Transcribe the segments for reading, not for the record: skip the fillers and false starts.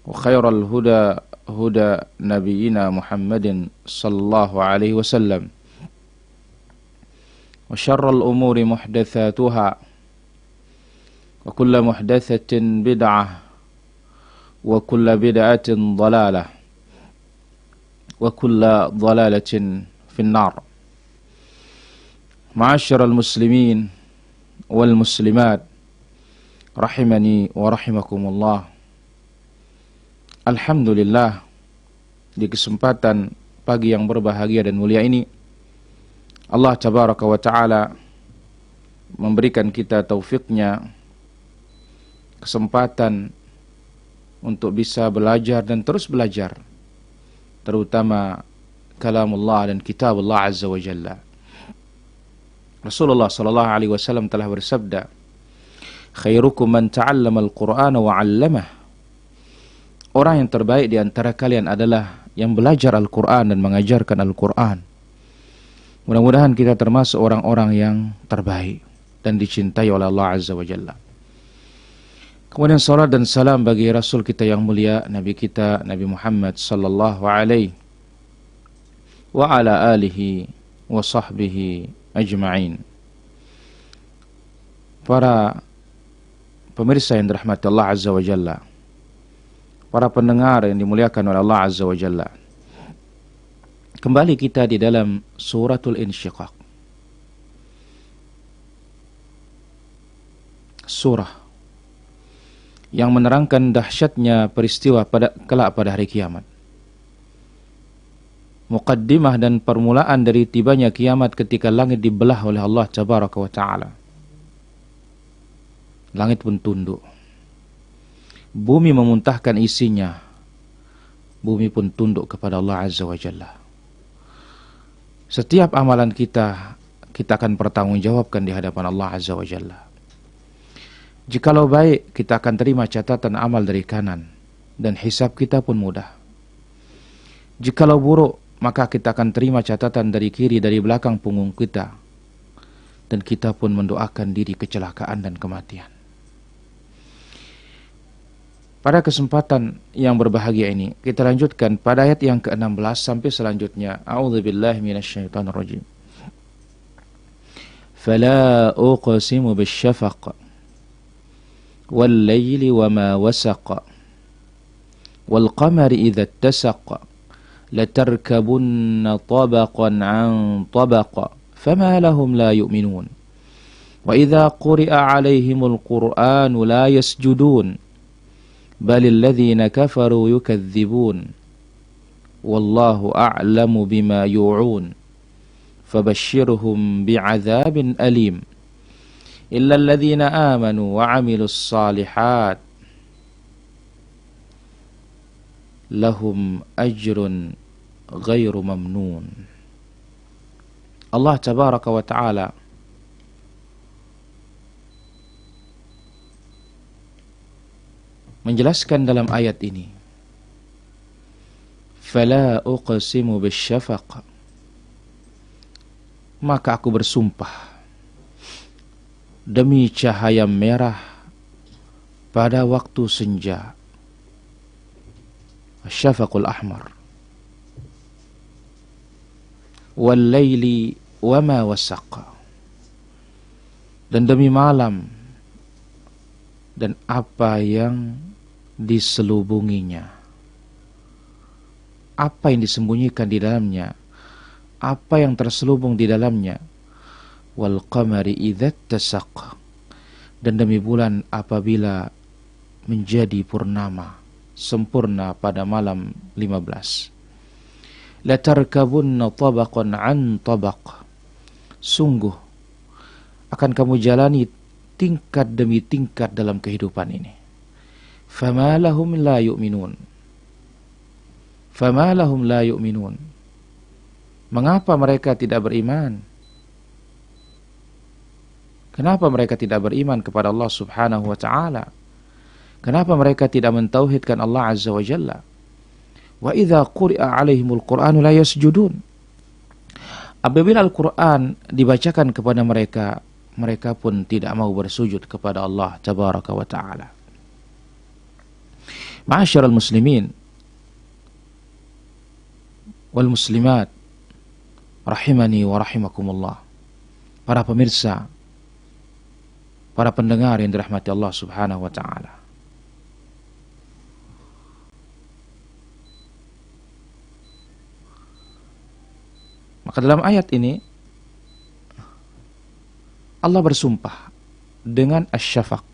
وخير الهدى هدى نبينا محمد صلى الله عليه وسلم وشر الأمور محدثاتها وكل محدثة بدعة وكل بدعة ضلالة وكل ضلالة في النار. معاشر المسلمين والمسلمات rahimani wa rahimakumullah. Alhamdulillah, di kesempatan pagi yang berbahagia dan mulia ini Allah tabaraka wa ta'ala memberikan kita taufiknya, kesempatan untuk bisa belajar dan terus belajar, terutama kalamullah dan kitabullah azza wa jalla. Rasulullah sallallahu alaihi wasallam telah bersabda, khairukum man ta'allama al-Qur'ana wa 'allamah. Orang yang terbaik di antara kalian adalah yang belajar Al-Quran dan mengajarkan Al-Quran. Mudah-mudahan kita termasuk orang-orang yang terbaik dan dicintai oleh Allah Azza wa Jalla. Kemudian salat dan salam bagi Rasul kita yang mulia, Nabi kita, Nabi Muhammad sallallahu alaihi wa ala alihi wa sahbihi ajma'in. Para pemirsa yang dirahmati Allah Azza wa Jalla, para pendengar yang dimuliakan oleh Allah Azza wa Jalla, kembali kita di dalam suratul Insyiqaq, surah yang menerangkan dahsyatnya peristiwa kelak pada hari kiamat. Muqaddimah dan permulaan dari tibanya kiamat ketika langit dibelah oleh Allah Tabaraka wa Ta'ala. Langit pun tunduk, bumi memuntahkan isinya, bumi pun tunduk kepada Allah Azza wa Jalla. Setiap amalan kita akan pertanggungjawabkan di hadapan Allah Azza wa Jalla. Jikalau baik, kita akan terima catatan amal dari kanan, dan hisab kita pun mudah. Jikalau buruk, maka kita akan terima catatan dari kiri, dari belakang punggung kita, dan kita pun mendoakan diri kecelakaan dan kematian. Pada kesempatan yang berbahagia ini, kita lanjutkan pada ayat yang ke-16 sampai selanjutnya. A'udzubillahi minasyaitonir rajim. Fala uqsimu bisyafaq wal laili wama wasaq wal qamari idza ittasaq latarkabunna tabaqan 'an tabaq fama lahum la yu'minun wa idza quri'a 'alaihimul qur'anu la yasjudun بل الذين كفروا يكذبون والله أعلم بما يوعون فبشرهم بعذاب أليم إلا الذين آمنوا وعملوا الصالحات لهم أجر غير ممنون. Allah Tabaraka wa Ta'ala menjelaskan dalam ayat ini, fala uqsimu bisyafaq, maka aku bersumpah demi cahaya merah pada waktu senja, syafaqul ahmar, wal laili wama wasaq, dan demi malam dan apa yang diselubunginya, apa yang disembunyikan di dalamnya, apa yang terselubung di dalamnya. Wal qamari idza tasaq, dan demi bulan apabila menjadi purnama sempurna pada malam 15. Latarkabunna tabaqan an tabaq, sungguh akan kamu jalani tingkat demi tingkat dalam kehidupan ini. Fama lahum la yu'minun, fama lahum la yu'minun, mengapa mereka tidak beriman? Kenapa mereka tidak beriman kepada Allah Subhanahu wa Ta'ala? Kenapa mereka tidak mentauhidkan Allah Azza wa Jalla? Wa idza quri'a 'alaihimul Qur'anu la yasjudun. Apabila Al-Qur'an dibacakan kepada mereka, mereka pun tidak mau bersujud kepada Allah Tabaraka wa Ta'ala. Ma'asyiral muslimin wal muslimat rahimani wa rahimakumullah. Para pemirsa, para pendengar yang dirahmati Allah Subhanahu wa taala. Maka dalam ayat ini Allah bersumpah dengan asy-syafaq.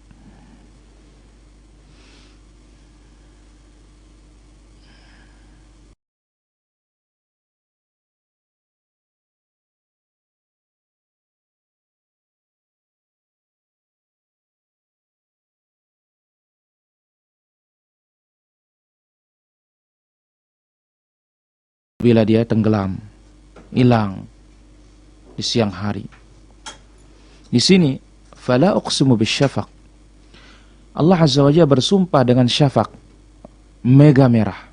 Bila dia tenggelam, hilang di siang hari. Di sini, fala uqsimu bisyafaq. Allah Azza wa Jalla bersumpah dengan syafaq, mega merah,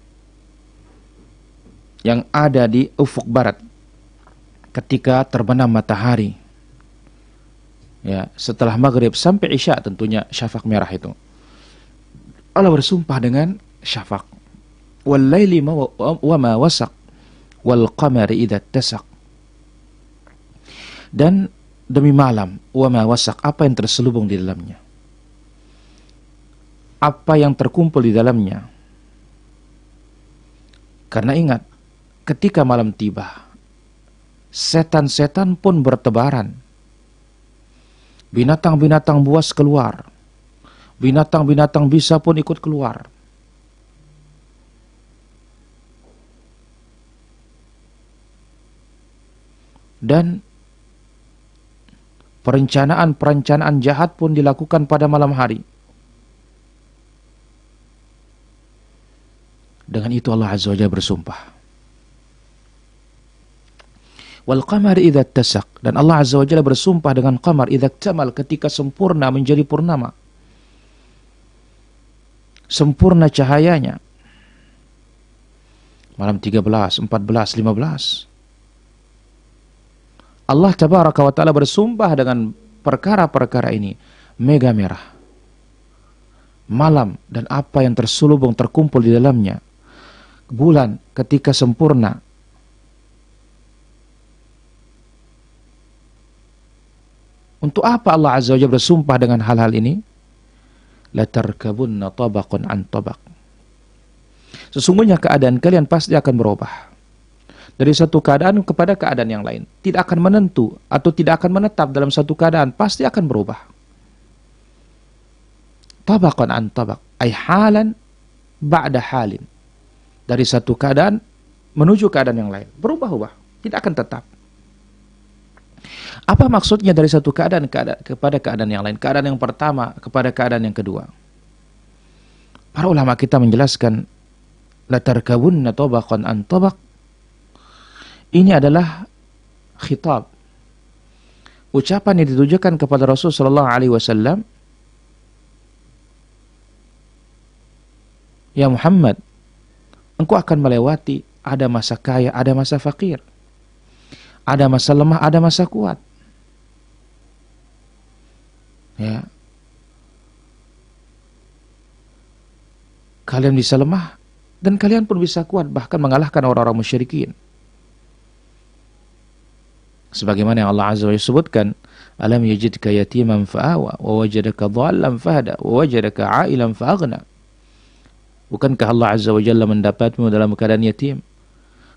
yang ada di ufuk barat ketika terbenam matahari. Ya, setelah maghrib sampai isya tentunya syafaq merah itu. Allah bersumpah dengan syafaq. Wal laili wa ma wasaq. Wal qamari idza tasaq. Dan demi malam, wa ma wasaq, apa yang terselubung di dalamnya, apa yang terkumpul di dalamnya. Karena ingat, ketika malam tiba, setan-setan pun bertebaran, binatang-binatang buas keluar, binatang-binatang bisa pun ikut keluar. Dan perencanaan jahat pun dilakukan pada malam hari. Dengan itu Allah Azza wa Jalla bersumpah. Wal qamari idza tasaq, dan Allah Azza wa Jalla bersumpah dengan qamar idza iktamal, ketika sempurna menjadi purnama. Sempurna cahayanya. Malam 13, 14, 15. Allah Tabaraka wa Ta'ala bersumpah dengan perkara-perkara ini, mega merah, malam dan apa yang terselubung terkumpul di dalamnya, bulan ketika sempurna. Untuk apa Allah Azza wa Jalla bersumpah dengan hal-hal ini? Latarkabunna tabaqan an tabaq. Sesungguhnya keadaan kalian pasti akan berubah dari satu keadaan kepada keadaan yang lain. Tidak akan menentu atau tidak akan menetap dalam satu keadaan, pasti akan berubah. Tabaqan an tabaq, ay halan ba'da halin. Dari satu keadaan menuju keadaan yang lain. Berubah-ubah, tidak akan tetap. Apa maksudnya dari satu keadaan kepada keadaan yang lain? Keadaan yang pertama kepada keadaan yang kedua. Para ulama kita menjelaskan, latarkabunna tabaqan an tabaq. Ini adalah khitab, ucapan yang ditujukan kepada Rasul sallallahu alaihi wasallam. Ya Muhammad, engkau akan melewati ada masa kaya, ada masa fakir, ada masa lemah, ada masa kuat. Ya. Kalian bisa lemah dan kalian pun bisa kuat, bahkan mengalahkan orang-orang musyrikin. Sebagaimana yang Allah Azza wa Jalla sebutkan, alam yajidka yatiman fa'awa wa wajadaka dhallan fahada wa wajadaka 'ailan fa'aghna. Bukankah Allah Azza wa Jalla mendapatmu dalam keadaan yatim,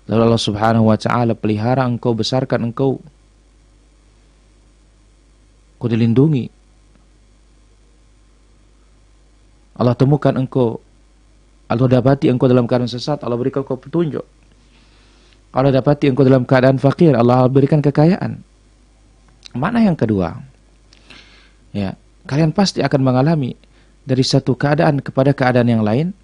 lalu Allah Subhanahu wa taala pelihara engkau, besarkan engkau, kau dilindungi. Allah temukan engkau, Allah dapati engkau dalam keadaan sesat, Allah berikan engkau petunjuk. Kalau dapati engkau dalam keadaan fakir, Allah berikan kekayaan. Mana yang kedua? Ya, kalian pasti akan mengalami dari satu keadaan kepada keadaan yang lain.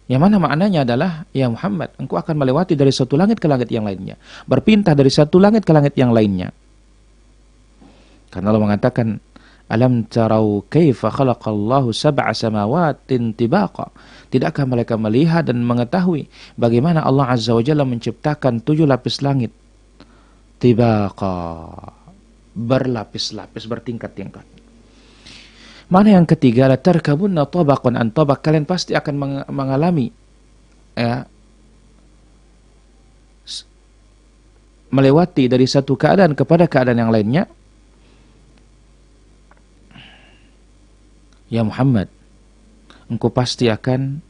Yang mana maknanya adalah, ya Muhammad, engkau akan melewati dari satu langit ke langit yang lainnya, berpindah dari satu langit ke langit yang lainnya. Karena Allah mengatakan, alam tarau kaifa khalaqallahu sab'a samawatin tibaqa. Tidakkah mereka melihat dan mengetahui bagaimana Allah Azza wa Jalla menciptakan 7 lapis langit tibaqa, berlapis-lapis, bertingkat-tingkat. Mana yang ketiga, la tarkabunna tabaqan an tabaq, kalian pasti akan mengalami ya, melewati dari satu keadaan kepada keadaan yang lainnya. Ya Muhammad, engkau pasti akan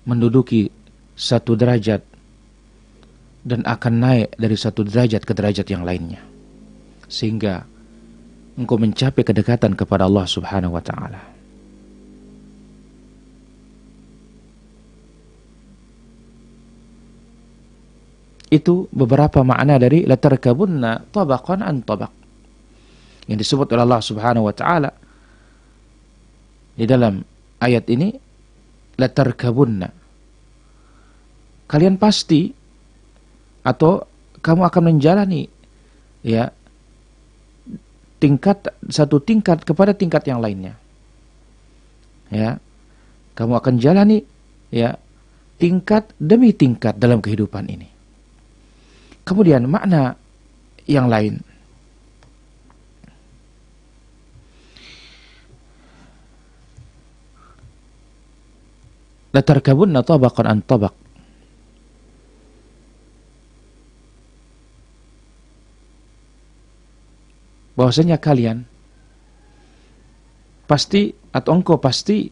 menduduki satu derajat dan akan naik dari satu derajat ke derajat yang lainnya, sehingga engkau mencapai kedekatan kepada Allah Subhanahu wa taala. Itu beberapa makna dari la tarkabunna tabaqan an tabaq yang disebut oleh Allah Subhanahu wa taala di dalam ayat ini. La tarkabunna, kalian pasti atau kamu akan menjalani ya satu tingkat kepada tingkat yang lainnya. Ya, kamu akan jalani ya tingkat demi tingkat dalam kehidupan ini. Kemudian makna yang lain, la tarkabunna tabaqan an tabaq, bahwasanya kalian pasti atau engkau pasti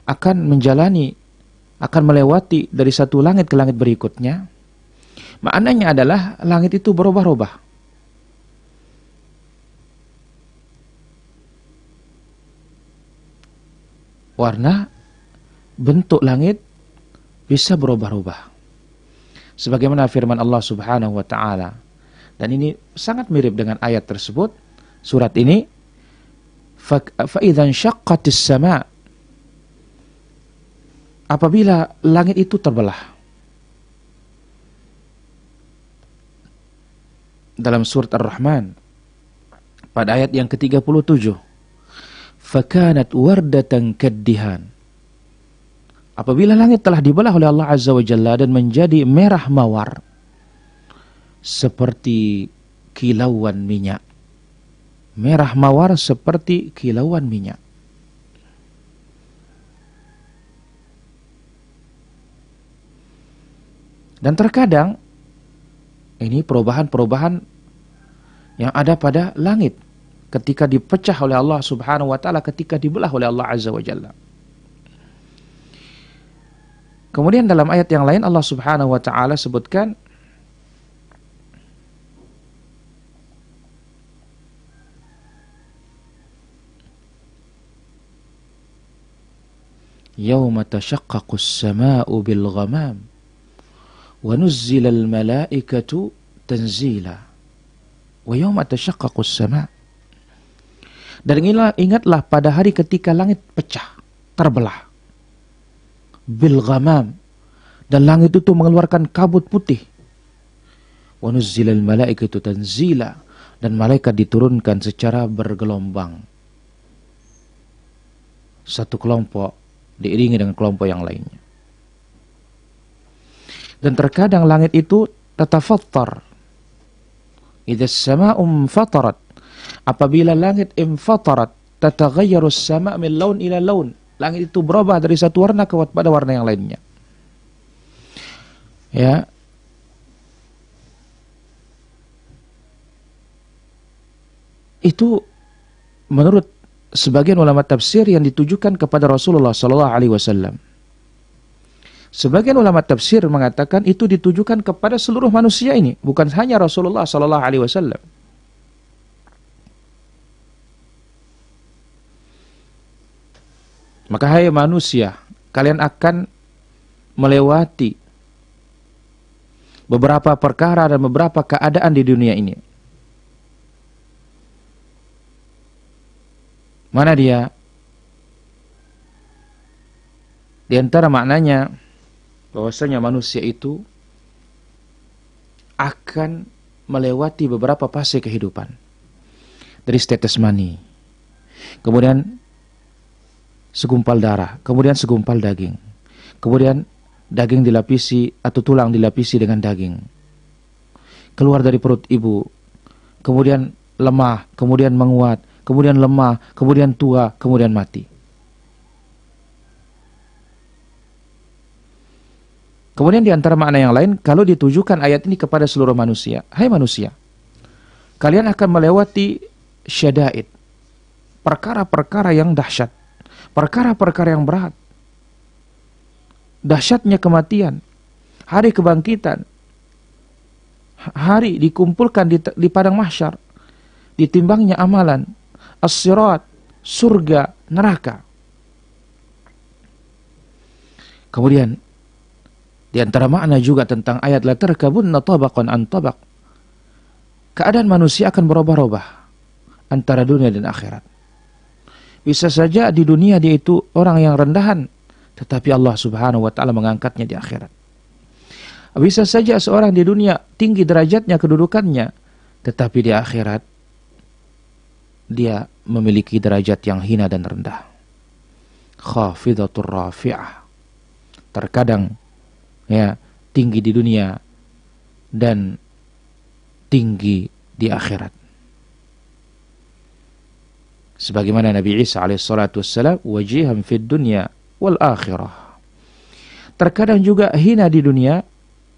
akan menjalani, akan melewati dari satu langit ke langit berikutnya. Maknanya adalah langit itu berubah-ubah. Warna, bentuk langit bisa berubah-ubah. Sebagaimana firman Allah Subhanahu wa taala. Dan ini sangat mirip dengan ayat tersebut. Surat ini, fa idzan syaqqatis sama', apabila langit itu terbelah. Dalam surat Ar-Rahman pada ayat yang ke-37, fakanat wardatan kaddihan, apabila langit telah dibelah oleh Allah Azza wa Jalla dan menjadi merah mawar seperti kilauan minyak. Merah mawar seperti kilauan minyak. Dan terkadang ini perubahan-perubahan yang ada pada langit ketika dipecah oleh Allah Subhanahu wa taala, ketika dibelah oleh Allah Azza wa Jalla. Kemudian dalam ayat yang lain Allah Subhanahu wa taala sebutkan yauma tashaqqaqus samaa'u bil ghamam wa nuzzilal malaikatu tanzila wa yauma tashaqqaqus sama'. Dan ingatlah pada hari ketika langit pecah, terbelah, bil ghamam, dan langit itu mengeluarkan kabut putih. Wa nuzzilal malaikatu tanzila, dan malaikat diturunkan secara bergelombang. Satu kelompok diiringi dengan kelompok yang lainnya. Dan terkadang langit itu tatafattar. Idza as-sama'u fatarat, apabila langit infatarat, tatagayyaru as-sama' min laun ila laun, langit itu berubah dari satu warna kepada warna yang lainnya. Ya. Itu menurut sebagian ulama tafsir yang ditujukan kepada Rasulullah sallallahu alaihi wasallam. Sebagian ulama tafsir mengatakan itu ditujukan kepada seluruh manusia ini, bukan hanya Rasulullah sallallahu alaihi wasallam. Maka hai manusia, kalian akan melewati beberapa perkara dan beberapa keadaan di dunia ini. Mana dia? Di antara maknanya bahwasanya manusia itu akan melewati beberapa fase kehidupan. Dari tetes mani, kemudian segumpal darah, kemudian segumpal daging, kemudian daging dilapisi atau tulang dilapisi dengan daging, keluar dari perut ibu, kemudian lemah, kemudian menguat, kemudian lemah, kemudian tua, kemudian mati. Kemudian di antara makna yang lain, kalau ditujukan ayat ini kepada seluruh manusia, hai manusia, kalian akan melewati syada'id, perkara-perkara yang dahsyat, perkara-perkara yang berat, dahsyatnya kematian, hari kebangkitan, hari dikumpulkan di padang mahsyar, ditimbangnya amalan, as-sirat, surga, neraka. Kemudian di antara makna juga tentang ayat la tarkabunna tabaqan an tabaq, keadaan manusia akan berubah-ubah antara dunia dan akhirat. Bisa saja di dunia dia itu orang yang rendahan, tetapi Allah Subhanahu wa taala mengangkatnya di akhirat. Bisa saja seorang di dunia tinggi derajatnya, kedudukannya, tetapi di akhirat dia memiliki derajat yang hina dan rendah. Khafidatur rafi'ah. Terkadang ya tinggi di dunia dan tinggi di akhirat. Sebagaimana Nabi Isa alaihissalatu wassalam wajihan fid dunya wal akhirah. Terkadang juga hina di dunia,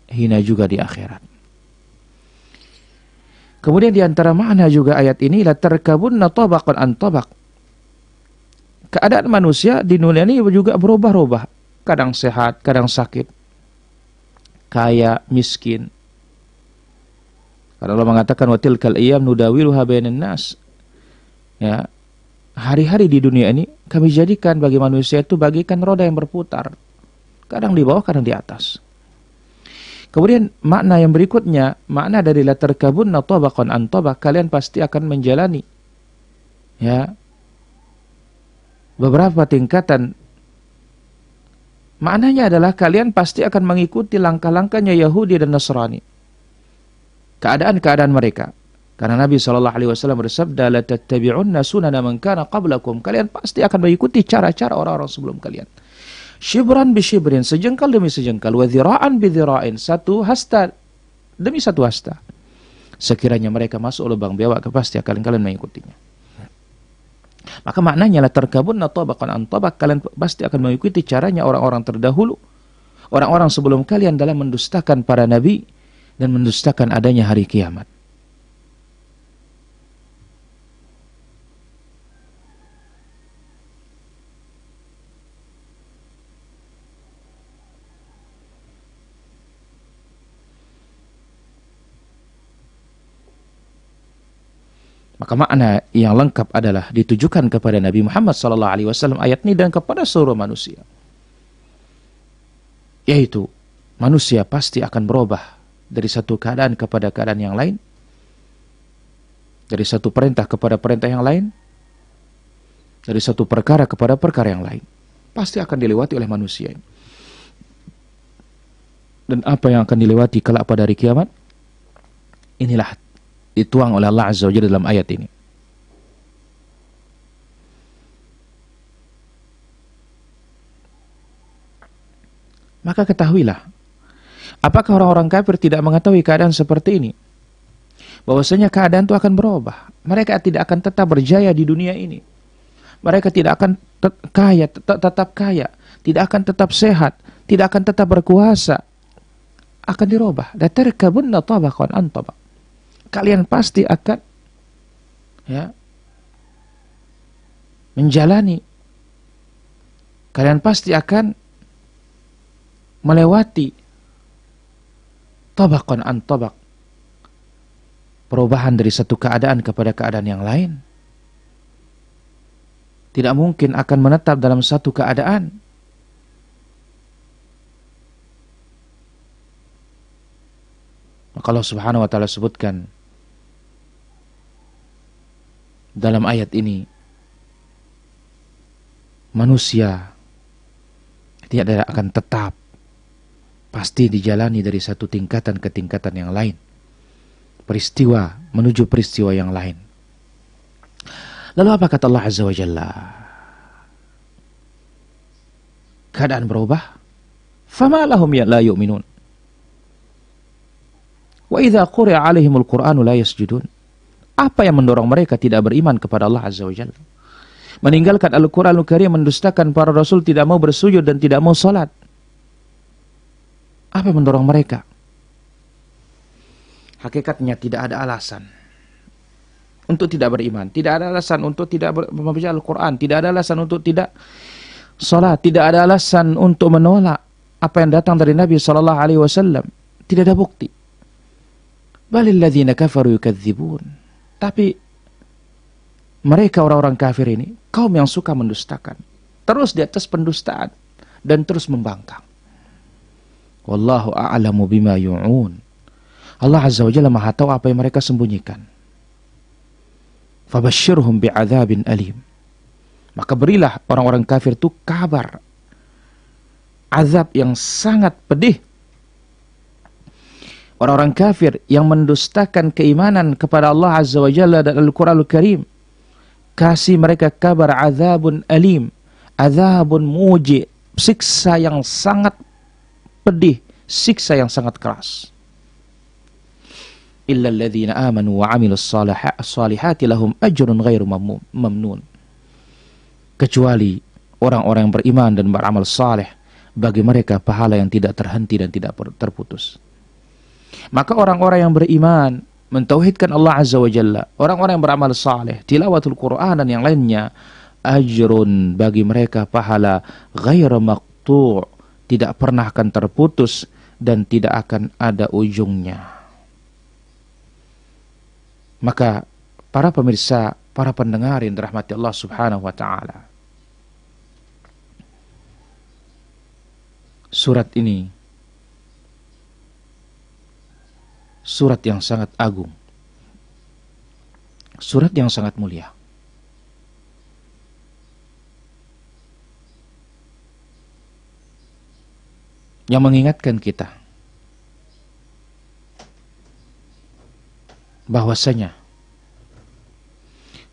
hina juga di akhirat. Kemudian di antara makna juga ayat ini la tarkabunna tabaqan an tabaq. Keadaan manusia di dunia ini juga berubah-ubah, kadang sehat, kadang sakit, kaya, miskin. Karena Allah mengatakan wa tilkal ayyam nudawiluha bainan nas. Ya, hari-hari di dunia ini kami jadikan bagi manusia itu bagaikan roda yang berputar, kadang di bawah, kadang di atas. Kemudian makna yang berikutnya, makna dari la tarkabunna tabaqan an tabaq, kalian pasti akan menjalani ya beberapa tingkatan. Maknanya adalah kalian pasti akan mengikuti langkah-langkahnya Yahudi dan Nasrani, keadaan-keadaan mereka. Karena Nabi SAW bersabda, la tattabi'unna sunana man kana qablakum, kalian pasti akan mengikuti cara-cara orang-orang sebelum kalian. Shibran bi shibrin, sejengkal demi sejengkal, wa dhira'an bi dhira'in, satu hasta demi satu hasta. Sekiranya mereka masuk lubang biawak, pasti akan kalian mengikutinya. Maka maknanya la tarkabunna tabaqan an tabaq, kalian pasti akan mengikuti caranya orang-orang terdahulu, orang-orang sebelum kalian dalam mendustakan para nabi dan mendustakan adanya hari kiamat. Maka makna yang lengkap adalah ditujukan kepada Nabi Muhammad SAW ayat ini dan kepada seluruh manusia. Yaitu manusia pasti akan berubah dari satu keadaan kepada keadaan yang lain, dari satu perintah kepada perintah yang lain, dari satu perkara kepada perkara yang lain. Pasti akan dilewati oleh manusia ini. Dan apa yang akan dilewati kelak pada hari kiamat, inilah dituang oleh Allah Azza wa Jalla dalam ayat ini. Maka ketahuilah, apakah orang-orang kafir tidak mengetahui keadaan seperti ini? Bahwasanya keadaan itu akan berubah. Mereka tidak akan tetap berjaya di dunia ini. Mereka tidak akan tetap kaya, tidak akan tetap sehat, tidak akan tetap berkuasa. Akan dirubah. La tarkabunna tabaqan an tabaq. Kalian pasti akan ya menjalani, kalian pasti akan melewati tabaqan an tabaq, perubahan dari satu keadaan kepada keadaan yang lain. Tidak mungkin akan menetap dalam satu keadaan. Maka Allah Subhanahu wa taala sebutkan dalam ayat ini, manusia tidak akan tetap, pasti dijalani dari satu tingkatan ke tingkatan yang lain, peristiwa menuju peristiwa yang lain. Lalu apa kata Allah Azza wa Jalla? Keadaan berubah. Fama lahum la yu'minun. Wa idza quri'a 'alaihimul Qur'anu la yasjudun. Apa yang mendorong mereka tidak beriman kepada Allah Azza wa Jalla? Meninggalkan Al-Quranul Karim, mendustakan para Rasul, tidak mau bersujud dan tidak mau salat. Apa yang mendorong mereka? Hakikatnya tidak ada alasan untuk tidak beriman. Tidak ada alasan untuk tidak membaca Al-Quran. Tidak ada alasan untuk tidak salat. Tidak ada alasan untuk menolak apa yang datang dari Nabi SAW. Tidak ada bukti. Balil ladzina kafaru yukadzibun. Tapi mereka orang-orang kafir ini, kaum yang suka mendustakan, terus di atas pendustaan dan terus membangkang. Wallahu a'lamu bima yu'un. Allah Azza wa Jalla Maha tahu apa yang mereka sembunyikan. Fabashshirhum bi'adzabin alim. Maka berilah orang-orang kafir itu kabar azab yang sangat pedih. Orang-orang kafir yang mendustakan keimanan kepada Allah Azza wa Jalla dan Al-Quranul Karim, kasih mereka kabar azabun alim, azabun muji, siksa yang sangat pedih, siksa yang sangat keras. Illa alladhina amanu wa amilus salihati lahum ajrun ghairu mamnun. Kecuali orang-orang yang beriman dan beramal saleh, bagi mereka pahala yang tidak terhenti dan tidak terputus. Maka orang-orang yang beriman, mentauhidkan Allah Azza wa Jalla, orang-orang yang beramal saleh, tilawatul Quran dan yang lainnya, ajrun, bagi mereka pahala ghairu maqtu', tidak pernah akan terputus dan tidak akan ada ujungnya. Maka para pemirsa, para pendengar yang dirahmati Allah Subhanahu wa taala, surat ini surat yang sangat agung, surat yang sangat mulia. Yang mengingatkan kita bahwasanya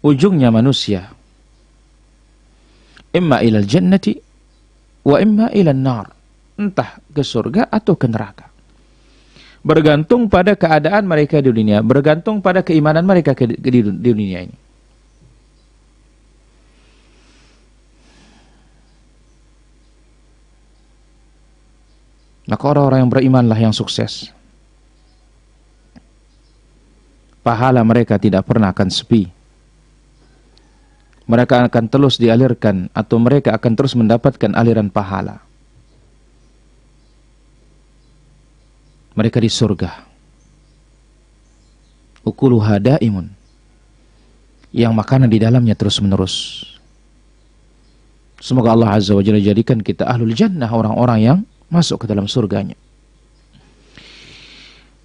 ujungnya manusia imma ilal jannati wa imma ilal nar, entah ke surga atau ke neraka. Bergantung pada keadaan mereka di dunia, bergantung pada keimanan mereka di dunia ini. Maka orang-orang yang berimanlah yang sukses. Pahala mereka tidak pernah akan sepi. Mereka akan terus dialirkan, atau mereka akan terus mendapatkan aliran pahala. Mereka di surga. Ukuluha daimun. Yang makanan di dalamnya terus menerus. Semoga Allah Azza wa Jalla jadikan kita ahlul jannah, orang-orang yang masuk ke dalam surganya.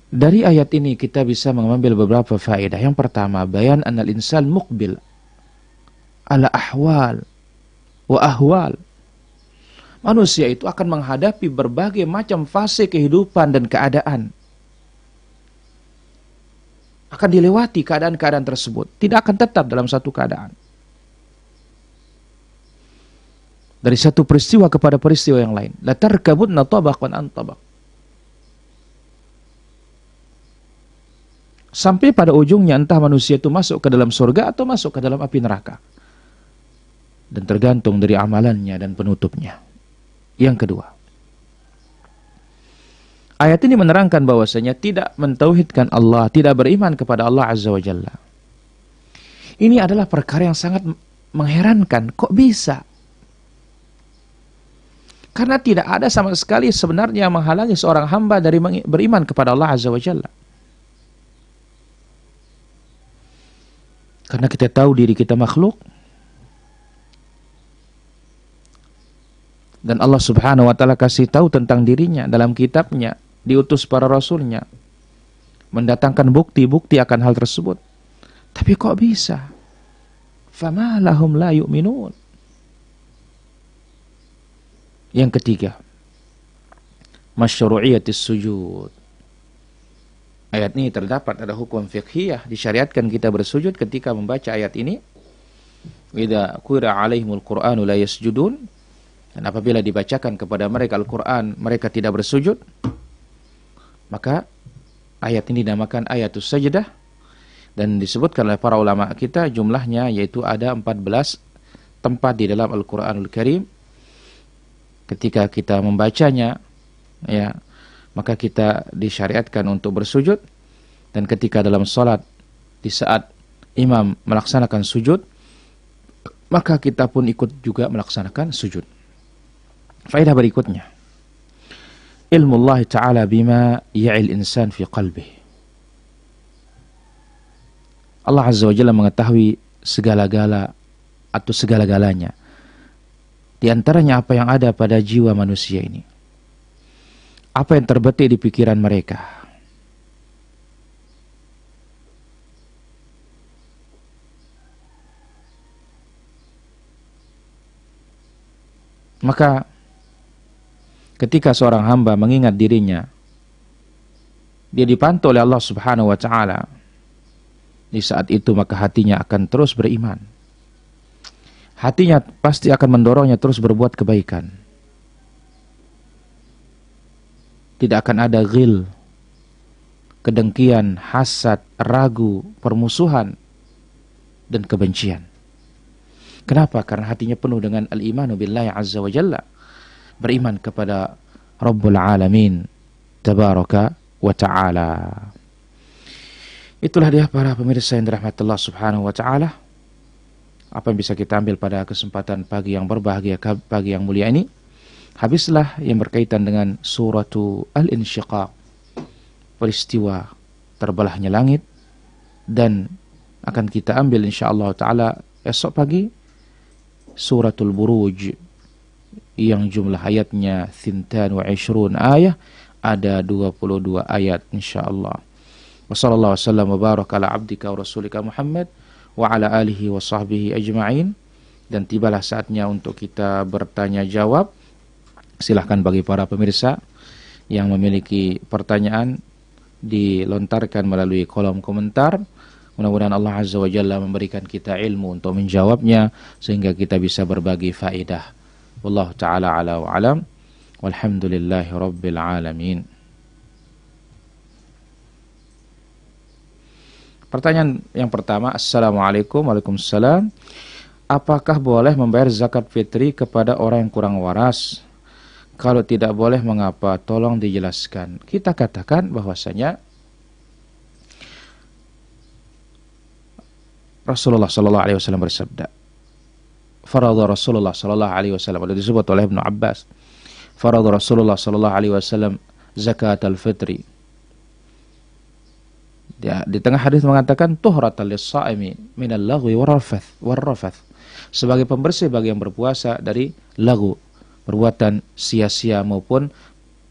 Dari ayat ini kita bisa mengambil beberapa faedah. Yang pertama, bayan anal insan muqbil ala ahwal wa ahwal. Manusia itu akan menghadapi berbagai macam fase kehidupan dan keadaan. Akan dilewati keadaan-keadaan tersebut. Tidak akan tetap dalam satu keadaan. Dari satu peristiwa kepada peristiwa yang lain. La tarkabunna tabaqan an tabaq. Sampai pada ujungnya entah manusia itu masuk ke dalam surga atau masuk ke dalam api neraka. Dan tergantung dari amalannya dan penutupnya. Yang kedua, ayat ini menerangkan bahwasanya tidak mentauhidkan Allah, tidak beriman kepada Allah Azza wa Jalla, ini adalah perkara yang sangat mengherankan. Kok bisa? Karena tidak ada sama sekali sebenarnya yang menghalangi seorang hamba dari beriman kepada Allah Azza wa Jalla. Karena kita tahu diri kita makhluk. Dan Allah Subhanahu wa ta'ala kasih tahu tentang dirinya dalam kitabnya, diutus para rasulnya, mendatangkan bukti-bukti akan hal tersebut. Tapi kok bisa? Fama lahum la yu'minun. Yang ketiga, masyru'iyatis sujud. Ayat ini terdapat ada hukum fiqhiyah, disyariatkan kita bersujud ketika membaca ayat ini. Idza qira 'alaihimul Qur'anu la yasjudun. Dan apabila dibacakan kepada mereka Al-Quran, mereka tidak bersujud, maka ayat ini dinamakan ayatus sajdah. Dan disebutkan oleh para ulama kita jumlahnya yaitu ada 14 tempat di dalam Al-Quranul Karim. Ketika kita membacanya, ya, maka kita disyariatkan untuk bersujud. Dan ketika dalam salat, di saat imam melaksanakan sujud, maka kita pun ikut juga melaksanakan sujud. Faedah berikutnya, ilmu Allah Ta'ala bima ya'il insan fi qalbih. Allah Azza wa Jalla mengetahui segala-gala atau segala-galanya. Di antaranya apa yang ada pada jiwa manusia ini. Apa yang terbetik di pikiran mereka. Maka ketika seorang hamba mengingat dirinya, dia dipantau oleh Allah Subhanahu wa Ta'ala. Di saat itu maka hatinya akan terus beriman. Hatinya pasti akan mendorongnya terus berbuat kebaikan. Tidak akan ada ghil, kedengkian, hasad, ragu, permusuhan, dan kebencian. Kenapa? Karena hatinya penuh dengan al-imanu billahi azza wa jalla. Beriman kepada Rabbul Alamin Tabaraka wa Ta'ala. Itulah dia para pemirsa yang dirahmati Allah Subhanahu wa Ta'ala. Apa yang bisa kita ambil pada kesempatan pagi yang berbahagia, pagi yang mulia ini? Habislah yang berkaitan dengan suratu Al-Insyiqaq, peristiwa terbelahnya langit. Dan akan kita ambil insyaAllah ta'ala esok pagi suratul Buruj, yang jumlah ayatnya 22 ayat, ada 22 ayat insyaAllah. Wa sallallahu wasallam wa baraka ala abdika wa rasulika Muhammad wa ala alihi wa sahbihi ajma'in. Dan tibalah saatnya untuk kita bertanya jawab. Silahkan bagi para pemirsa yang memiliki pertanyaan dilontarkan melalui kolom komentar. Mudah-mudahan Allah Azza wa Jalla memberikan kita ilmu untuk menjawabnya sehingga kita bisa berbagi faedah. Wallahu ta'ala ala wa alam. Walhamdulillahi rabbil alamin. Pertanyaan yang pertama, Assalamualaikum. Waalaikumsalam. Apakah boleh membayar zakat fitri kepada orang yang kurang waras? Kalau tidak boleh, mengapa? Tolong dijelaskan. Kita katakan bahwasanya Rasulullah sallallahu alaihi wasallam bersabda, faradha Rasulullah sallallahu alaihi wasallam, ada disebut oleh Ibnu Abbas, faradha Rasulullah sallallahu alaihi wasallam zakat al-fitri. Dia, di tengah hadis mengatakan tuhratan lis-shaimi minal lagwi warrafath, sebagai pembersih bagi yang berpuasa dari lagu, perbuatan sia-sia maupun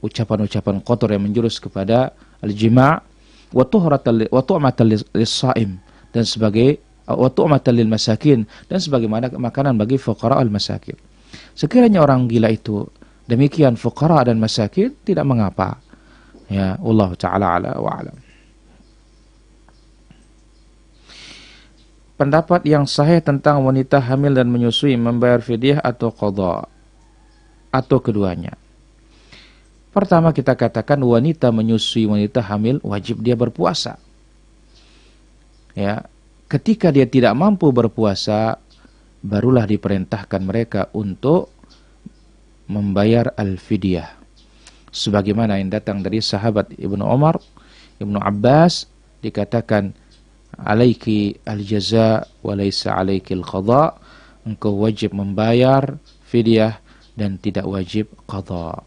ucapan-ucapan kotor yang menjurus kepada al-jima', wa tu'matan lis-shaim, dan sebagai wa tu'matan lil masakin, dan sebagaimana makanan bagi fuqara al-masakin. Sekiranya orang gila itu demikian fuqara dan masakin, tidak mengapa. Ya, Allah taala ala wa alam. Pendapat yang sahih tentang wanita hamil dan menyusui membayar fidyah atau qadha, atau keduanya. Pertama kita katakan wanita menyusui, wanita hamil wajib dia berpuasa. Ya, ketika dia tidak mampu berpuasa, barulah diperintahkan mereka untuk membayar al-fidyah. Sebagaimana yang datang dari sahabat Ibnu Umar, Ibnu Abbas, dikatakan alaiki al-jaza wa laysa alaiki al-qadha, engkau wajib membayar fidyah dan tidak wajib qadha.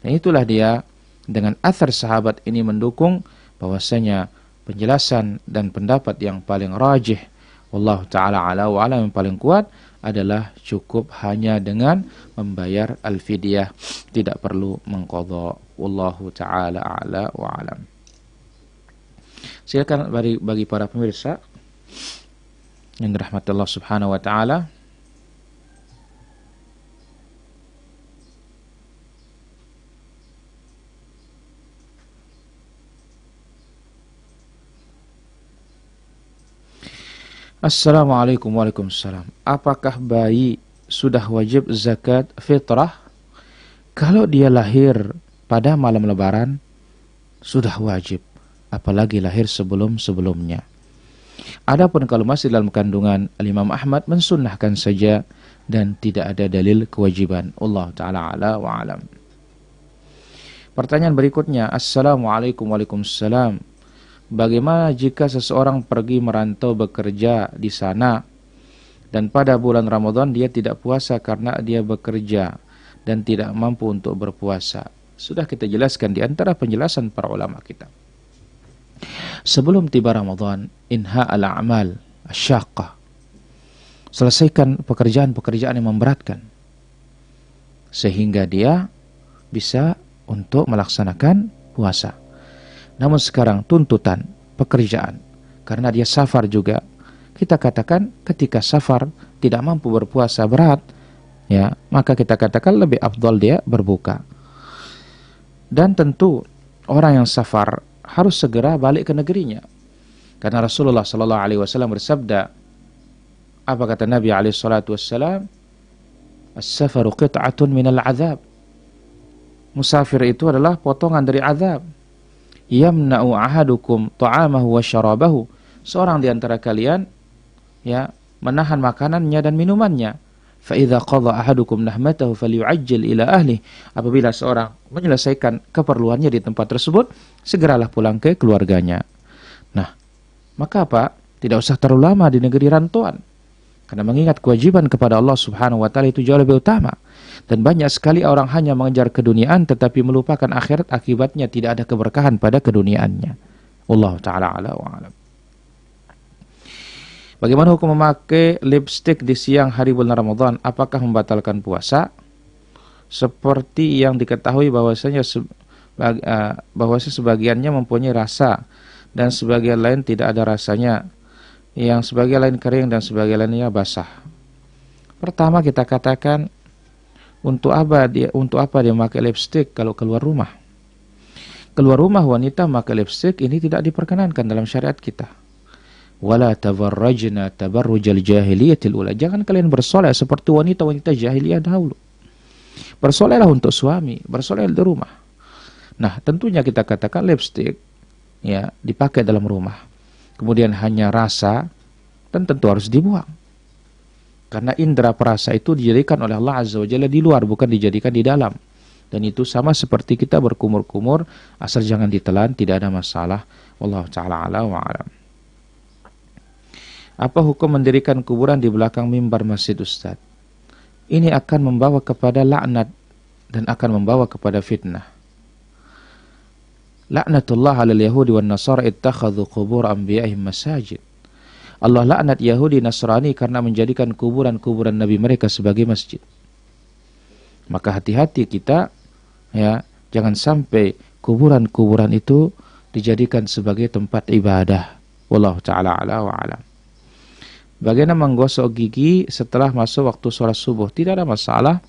Dan itulah dia, dengan athar sahabat ini mendukung bahwasanya penjelasan dan pendapat yang paling rajih, wallahu taala ala wa alam, yang paling kuat adalah cukup hanya dengan membayar al-fidyah, tidak perlu mengqadha. Wallahu taala ala wa alam. Silakan bagi para pemirsa yang dirahmati Allah Subhanahu wa taala. Assalamualaikum. Waalaikumsalam. Apakah bayi sudah wajib zakat fitrah? Kalau dia lahir pada malam lebaran, sudah wajib. Apalagi lahir sebelum-sebelumnya. Adapun kalau masih dalam kandungan, Imam Ahmad mensunnahkan saja dan tidak ada dalil kewajiban. Allah Ta'ala ala wa alam. Pertanyaan berikutnya, Assalamualaikum Waalaikumsalam. Bagaimana jika seseorang pergi merantau bekerja di sana dan pada bulan Ramadan dia tidak puasa karena dia bekerja dan tidak mampu untuk berpuasa? Sudah kita jelaskan di antara penjelasan para ulama kita. Sebelum tiba Ramadan, inha al-a'mal asyaqqah. Selesaikan pekerjaan-pekerjaan yang memberatkan sehingga dia bisa untuk melaksanakan puasa. Namun sekarang tuntutan pekerjaan, karena dia safar juga, kita katakan ketika safar tidak mampu berpuasa berat, ya, maka kita katakan lebih afdal dia berbuka. Dan tentu orang yang safar harus segera balik ke negerinya. Karena Rasulullah sallallahu alaihi wasallam bersabda, apa kata Nabi alaihi salatu wasallam? As-safaru qit'atun minal azab. Musafir itu adalah potongan dari azab. Yamna'u ahadukum ta'amahu wa syarabahu. Seorang di antara kalian ya menahan makanannya dan minumannya. Fa idza qadha ahadukum nahmatahu falyu'ajjil ila ahli. Apabila seorang menyelesaikan keperluannya di tempat tersebut, segeralah pulang ke keluarganya. Nah, maka apa? Tidak usah terlalu lama di negeri rantauan. Karena mengingat kewajiban kepada Allah Subhanahu wa taala itu jauh lebih utama. Dan banyak sekali orang hanya mengejar keduniaan tetapi melupakan akhirat, akibatnya tidak ada keberkahan pada keduniaannya. Wallahu taala ala wa alam. Bagaimana hukum memakai lipstik di siang hari bulan Ramadan? Apakah membatalkan puasa? Seperti yang diketahui bahwasanya sebagiannya mempunyai rasa dan sebagian lain tidak ada rasanya. Yang sebagian lain kering dan sebagian lainnya basah. Pertama kita katakan, untuk apa dia memakai lipstik kalau keluar rumah? Keluar rumah wanita memakai lipstik ini tidak diperkenankan dalam syariat kita. Wala tabarrajna tabarrujal jahiliyatil ula. Jangan kalian bersolek seperti wanita-wanita jahiliyah dahulu. Bersoleklah untuk suami, bersolek di rumah. Nah, tentunya kita katakan lipstik ya dipakai dalam rumah. Kemudian hanya rasa, dan tentu harus dibuang. Karena indera perasa itu dijadikan oleh Allah Azza wa Jalla di luar, bukan dijadikan di dalam. Dan itu sama seperti kita berkumur-kumur, asal jangan ditelan, tidak ada masalah. Wallahu ta'ala ala wa alam. Apa hukum mendirikan kuburan di belakang mimbar masjid, Ustaz? Ini akan membawa kepada laknat dan akan membawa kepada fitnah. Laknatullah 'alal yahudi wan nasara ittakhadhu qubur anbiya'ihim masajid. Allah laknat Yahudi Nasrani karena menjadikan kuburan-kuburan nabi mereka sebagai masjid. Maka hati-hati kita ya, jangan sampai kuburan-kuburan itu dijadikan sebagai tempat ibadah. Wallahu ta'ala ala wa alam. Bagaimana menggosok gigi setelah masuk waktu sholat subuh? Tidak ada masalah.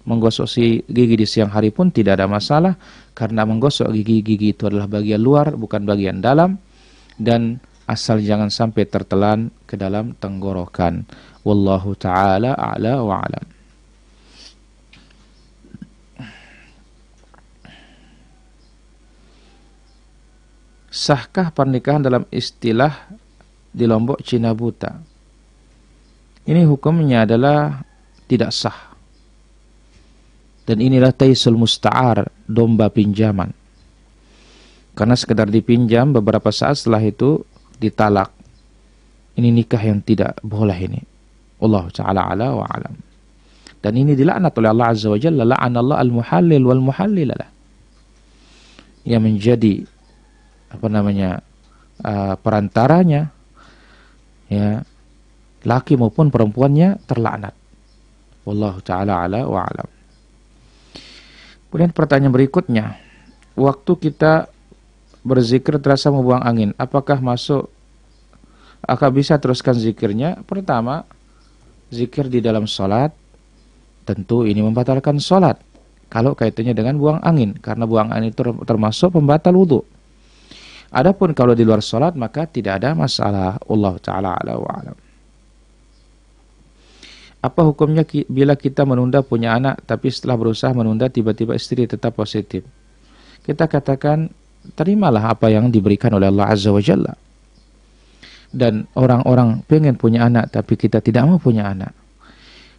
Menggosok gigi di siang hari pun tidak ada masalah, karena menggosok gigi itu adalah bagian luar, bukan bagian dalam, dan asal jangan sampai tertelan ke dalam tenggorokan. Wallahu ta'ala a'la wa alam. Sahkah pernikahan dalam istilah di Lombok Cina buta? Ini hukumnya adalah tidak sah. Dan inilah taisul musta'ar, domba pinjaman. Karena sekedar dipinjam, beberapa saat setelah itu ditalak. Ini nikah yang tidak boleh ini. Allah ta'ala ala wa alam. Dan ini dilaknat oleh Allah Azza wa Jalla. La'anallah al-muhallil wal muhallilalah. Yang menjadi perantaranya, ya, laki maupun perempuannya terlaknat. Wallahu ta'ala ala wa alam. Kemudian pertanyaan berikutnya, waktu kita berzikir terasa membuang angin, apakah bisa teruskan zikirnya? Pertama, zikir di dalam sholat, tentu ini membatalkan sholat kalau kaitannya dengan buang angin, karena buang angin itu termasuk pembatal wudhu. Adapun kalau di luar sholat, maka tidak ada masalah. Allah ta'ala ala wa alam. Apa hukumnya bila kita menunda punya anak, tapi setelah berusaha menunda tiba-tiba istri tetap positif? Kita katakan, terimalah apa yang diberikan oleh Allah Azza wa Jalla. Dan orang-orang pengen punya anak tapi kita tidak mau punya anak.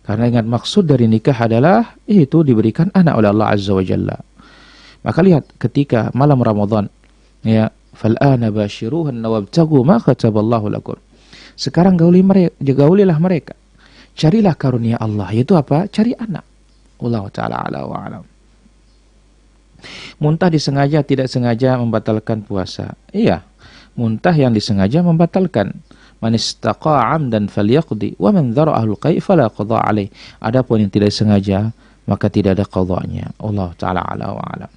Karena ingat maksud dari nikah adalah itu diberikan anak oleh Allah Azza wa Jalla. Maka lihat ketika malam Ramadan, ya, fal'ana bashiruhun wabtagu ma kataballahu lakum. Sekarang gaulilah mereka. Carilah karunia Allah, yaitu apa? Cari anak. Allah taala ala wa alam. Muntah disengaja tidak sengaja membatalkan puasa. Iya, muntah yang disengaja membatalkan. Man istaqa'a 'amdan falyaqdi wa man dhara'ahu al-qai' fala qada' alaih. Adapun yang tidak sengaja maka tidak ada qadanya. Allah taala ala wa alam.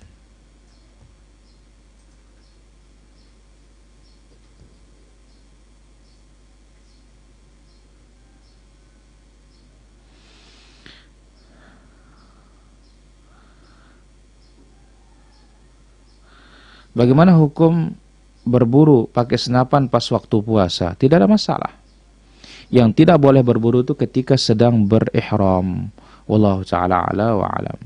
Bagaimana hukum berburu pakai senapan pas waktu puasa? Tidak ada masalah. Yang tidak boleh berburu itu ketika sedang berihram. Wallahu ta'ala ala wa alam.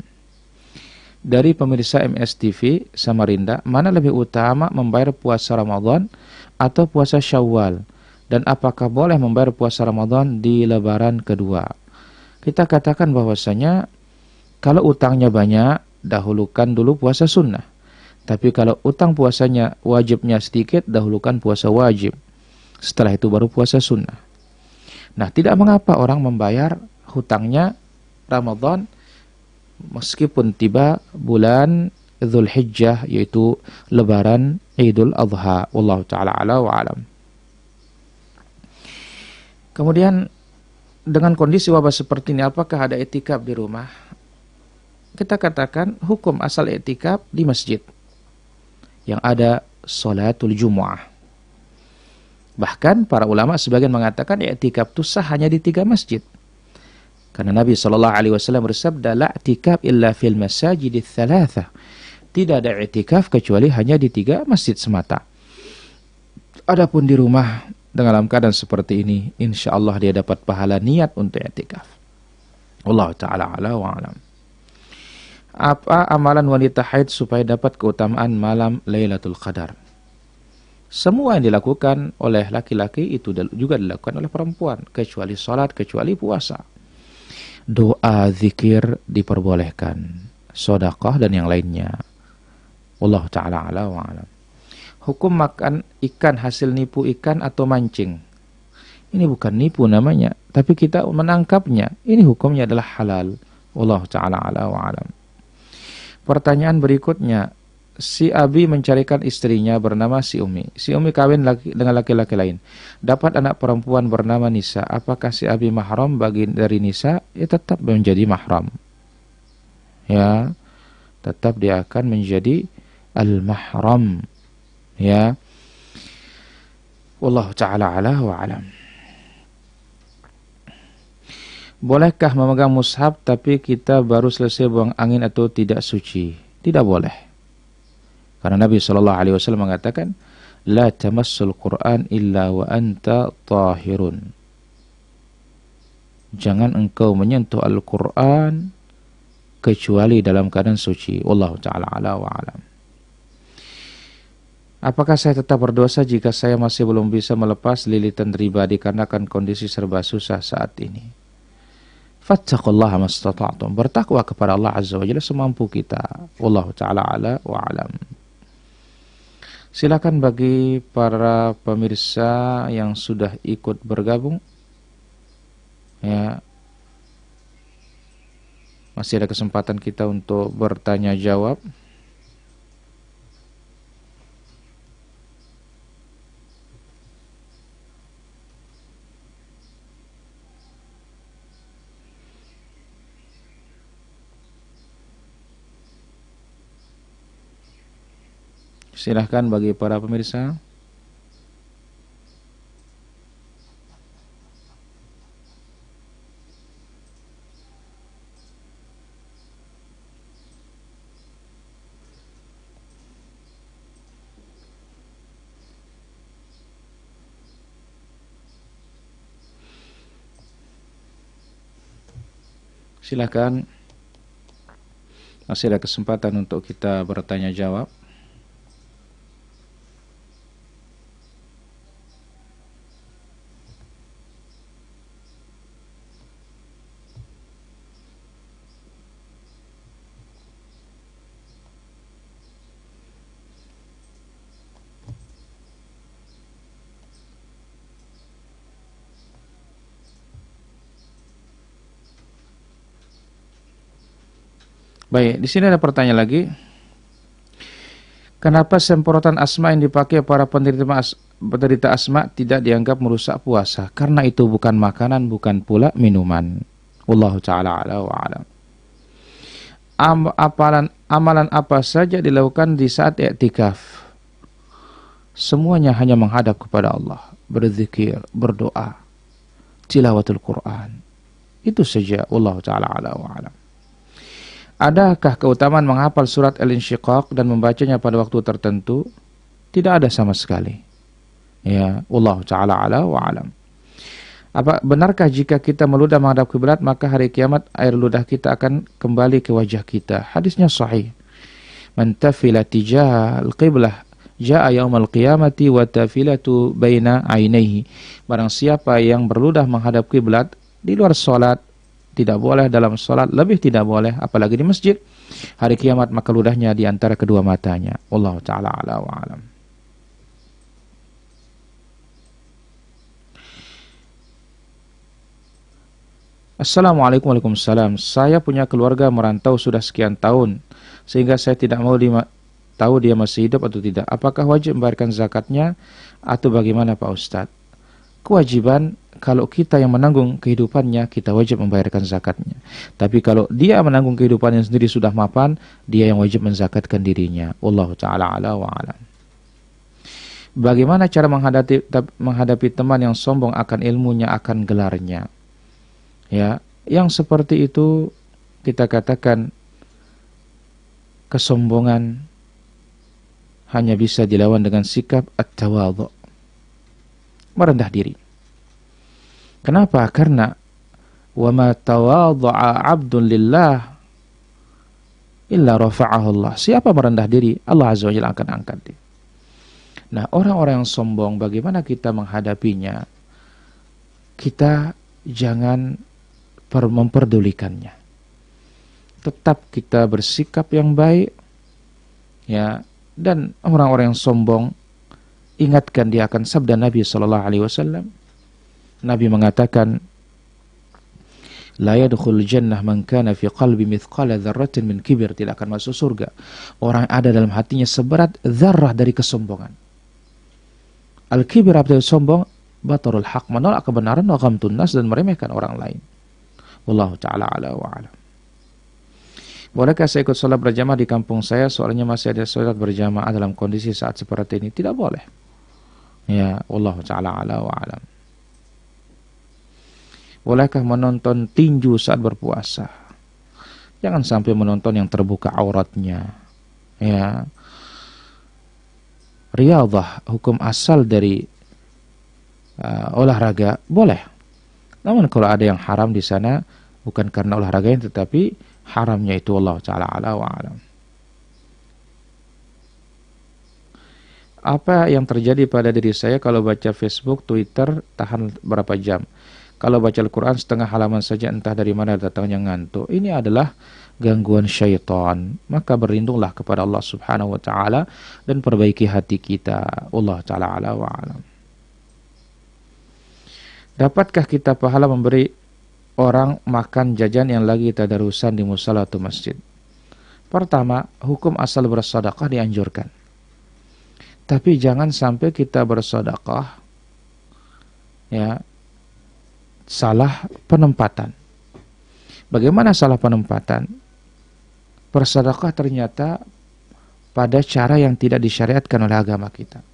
Dari pemirsa MSTV Samarinda, mana lebih utama membayar puasa Ramadan atau puasa Syawal? Dan apakah boleh membayar puasa Ramadan di lebaran kedua? Kita katakan bahwasanya kalau utangnya banyak, dahulukan dulu puasa sunnah. Tapi kalau utang puasanya wajibnya sedikit, dahulukan puasa wajib. Setelah itu baru puasa sunnah. Nah, tidak mengapa orang membayar hutangnya Ramadan meskipun tiba bulan Dzulhijjah, yaitu lebaran Idul Adha. Wallahu ta'ala ala wa alam. Kemudian dengan kondisi wabah seperti ini, apakah ada i'tikaf di rumah? Kita katakan hukum asal i'tikaf di masjid yang ada sholatul Jumu'ah. Bahkan para ulama sebagian mengatakan i'tikaf itu sah hanya di 3 masjid. Karena Nabi SAW bersabda, la i'tikaf illa fil masajidits tsalatsa. Tidak ada i'tikaf kecuali hanya di 3 masjid semata. Adapun di rumah dalam keadaan seperti ini, insyaallah dia dapat pahala niat untuk i'tikaf. Allah taala ala wa alam. Apa amalan wanita haid supaya dapat keutamaan malam Lailatul Qadar? Semua yang dilakukan oleh laki-laki itu juga dilakukan oleh perempuan, kecuali salat, kecuali puasa. Doa, zikir diperbolehkan, sedekah dan yang lainnya. Wallahu ta'ala ala wa alam. Hukum makan ikan hasil nipu ikan atau mancing. Ini bukan nipu namanya, tapi kita menangkapnya. Ini hukumnya adalah halal. Wallahu ta'ala ala wa alam. Pertanyaan berikutnya, si Abi mencarikan istrinya bernama si Umi. Si Umi kawin dengan laki-laki lain. Dapat anak perempuan bernama Nisa. Apakah si Abi mahram dari Nisa? Ya tetap menjadi mahram. Ya, tetap dia akan menjadi al-mahram. Ya. Wallahu ta'ala ala wa alam. Bolehkah memegang mushaf tapi kita baru selesai buang angin atau tidak suci? Tidak boleh. Karena Nabi SAW mengatakan, la tamassul Qur'an illa wa anta tahirun. Jangan engkau menyentuh Al-Quran kecuali dalam keadaan suci. Wallahu ta'ala ala wa alam. Apakah saya tetap berdosa jika saya masih belum bisa melepas lilitan riba dikarenakan kondisi serba susah saat ini? Fattaqullaha mastata'tum. Bertakwa kepada Allah Azza wa Jalla semampu kita. Wallahu ta'ala ala wa alam. Silakan bagi para pemirsa yang sudah ikut bergabung, ya, masih ada kesempatan kita untuk bertanya jawab. Silahkan bagi para pemirsa. Silahkan. Masih ada kesempatan untuk kita bertanya jawab. Baik, di sini ada pertanyaan lagi. Kenapa semprotan asma yang dipakai para penderita asma tidak dianggap merusak puasa? Karena itu bukan makanan, bukan pula minuman. Wallahu ta'ala ala wa alam. Amalan apa saja dilakukan di saat i'tikaf? Semuanya hanya menghadap kepada Allah, berzikir, berdoa, tilawatul Quran. Itu saja. Wallahu ta'ala ala wa alam. Adakah keutamaan menghafal surat Al-Insyiqaq dan membacanya pada waktu tertentu? Tidak ada sama sekali. Ya, wallahu ta'ala ala wa alam. Apa benarkah jika kita meludah menghadap kiblat maka hari kiamat air ludah kita akan kembali ke wajah kita? Hadisnya sahih. Man tafila tijah al-qiblah jaa yaumal qiyamati wa tafilatu baina ainaihi. Barang siapa yang berludah menghadap kiblat di luar salat, tidak boleh dalam salat, lebih tidak boleh apalagi di masjid, hari kiamat maka ludahnya di antara kedua matanya. Wallahu ta'ala ala wa alam. Assalamualaikum warahmatullahi wabarakatuh. Saya punya keluarga merantau sudah sekian tahun, sehingga saya tidak mau tahu dia masih hidup atau tidak. Apakah wajib membayarkan zakatnya atau bagaimana Pak Ustadz? Kewajiban, kalau kita yang menanggung kehidupannya, kita wajib membayarkan zakatnya. Tapi kalau dia menanggung kehidupannya sendiri sudah mapan, dia yang wajib menzakatkan dirinya. Wallahu ta'ala ala wa alam. Bagaimana cara menghadapi teman yang sombong akan ilmunya, akan gelarnya? Ya, yang seperti itu kita katakan kesombongan hanya bisa dilawan dengan sikap at-tawadhu, merendah diri. Kenapa? Karena wa ma tawadha'a 'abdun lillah illa rafa'ahu Allah. Siapa merendah diri, Allah Azza wa Jalla akan angkat dia. Nah, orang-orang yang sombong bagaimana kita menghadapinya? Kita jangan memperdulikannya. Tetap kita bersikap yang baik, ya, dan orang-orang yang sombong ingatkan dia akan sabda Nabi sallallahu alaihi wasallam. Nabi mengatakan, la yadkhul jannah man kana fi qalbi mithqala dzarratin min kibir, tidak akan masuk surga orang ada dalam hatinya seberat zarrah dari kesombongan. Al-kibir artinya sombong, batarul haq, menolak kebenaran, wa ghamtun nas, dan meremehkan orang lain. Wallahu ta'ala ala wa alam. Bolehkah saya ikut sholat berjamaah di kampung saya? Soalnya masih ada sholat berjamaah dalam kondisi saat seperti ini. Tidak boleh. Ya, wallahu ta'ala ala wa alam. Bolehkah menonton tinju saat berpuasa? Jangan sampai menonton yang terbuka auratnya. Ya. Riyadhah, hukum asal dari olahraga, boleh. Namun kalau ada yang haram di sana, bukan karena olahraganya, tetapi haramnya itu Allah Ta'ala ala wa alam. Apa yang terjadi pada diri saya kalau baca Facebook, Twitter, tahan berapa jam? Kalau baca Al-Quran setengah halaman saja, entah dari mana datangnya ngantuk. Ini adalah gangguan syaitan. Maka berlindunglah kepada Allah Subhanahu wa Ta'ala dan perbaiki hati kita. Allah Ta'ala ala wa alam. Dapatkah kita pahala memberi orang makan jajan yang lagi tadarusan di musala atau masjid? Pertama, hukum asal bersedekah dianjurkan. Tapi jangan sampai kita bersedekah ya salah penempatan. Bagaimana salah penempatan? Bersedekah ternyata pada cara yang tidak disyariatkan oleh agama kita.